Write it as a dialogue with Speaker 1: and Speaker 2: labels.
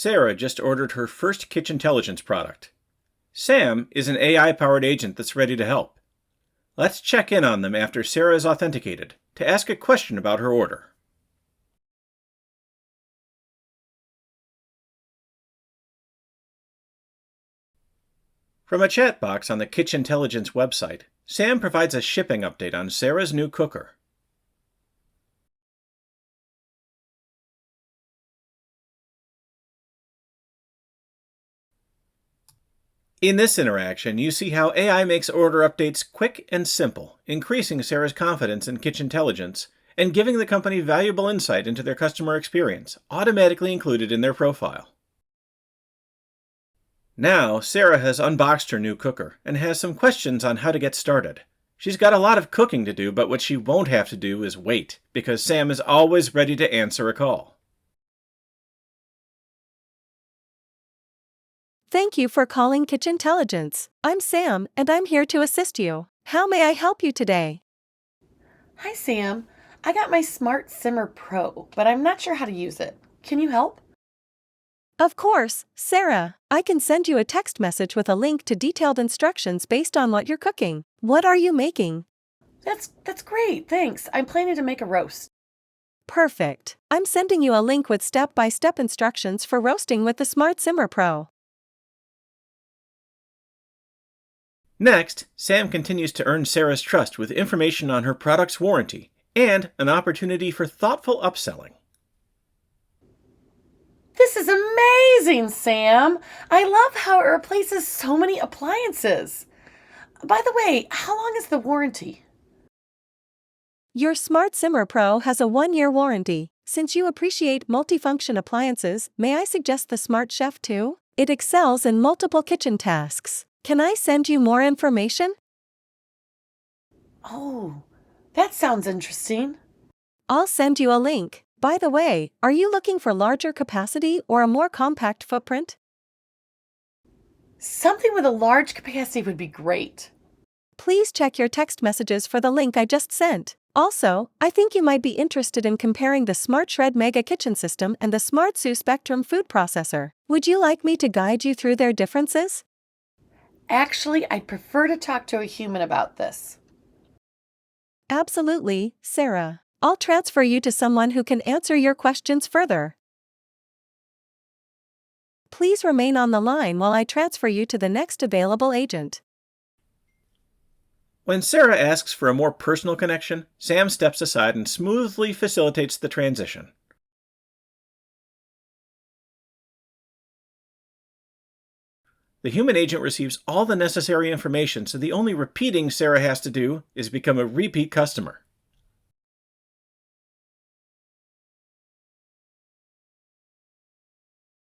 Speaker 1: Sarah just ordered her first Kitchen Intelligence product. Sam is an AI-powered agent that's ready to help. Let's check in on them after Sarah is authenticated to ask a question about her order. From a chat box on the Kitchen Intelligence website, Sam provides a shipping update on Sarah's new cooker. In this interaction, you see how AI makes order updates quick and simple, increasing Sarah's confidence in Kitchen Intelligence and giving the company valuable insight into their customer experience, automatically included in their profile. Now, Sarah has unboxed her new cooker and has some questions on how to get started. She's got a lot of cooking to do, but what she won't have to do is wait, because Sam is always ready to answer a call.
Speaker 2: Thank you for calling Kitchen Intelligence. I'm Sam, and I'm here to assist you. How may I help you today?
Speaker 3: Hi, Sam. I got my Smart Simmer Pro, but I'm not sure how to use it. Can you help?
Speaker 2: Of course, Sarah. I can send you a text message with a link to detailed instructions based on what you're cooking. What are you making?
Speaker 3: That's great, thanks. I'm planning to make a roast.
Speaker 2: Perfect. I'm sending you a link with step-by-step instructions for roasting with the Smart Simmer Pro.
Speaker 1: Next, Sam continues to earn Sarah's trust with information on her product's warranty and an opportunity for thoughtful upselling.
Speaker 3: This is amazing, Sam. I love how it replaces so many appliances. By the way, how long is the warranty?
Speaker 2: Your Smart Simmer Pro has a 1-year warranty. Since you appreciate multifunction appliances, may I suggest the Smart Chef too? It excels in multiple kitchen tasks. Can I send you more information?
Speaker 3: Oh, that sounds interesting.
Speaker 2: I'll send you a link. By the way, are you looking for larger capacity or a more compact footprint?
Speaker 3: Something with a large capacity would be great.
Speaker 2: Please check your text messages for the link I just sent. Also, I think you might be interested in comparing the Smart Shred Mega Kitchen System and the Smart Sous Spectrum food processor. Would you like me to guide you through their differences?
Speaker 3: Actually, I'd prefer to talk to a human about this.
Speaker 2: Absolutely, Sarah. I'll transfer you to someone who can answer your questions further. Please remain on the line while I transfer you to the next available agent.
Speaker 1: When Sarah asks for a more personal connection, Sam steps aside and smoothly facilitates the transition. The human agent receives all the necessary information, so the only repeating Sarah has to do is become a repeat customer.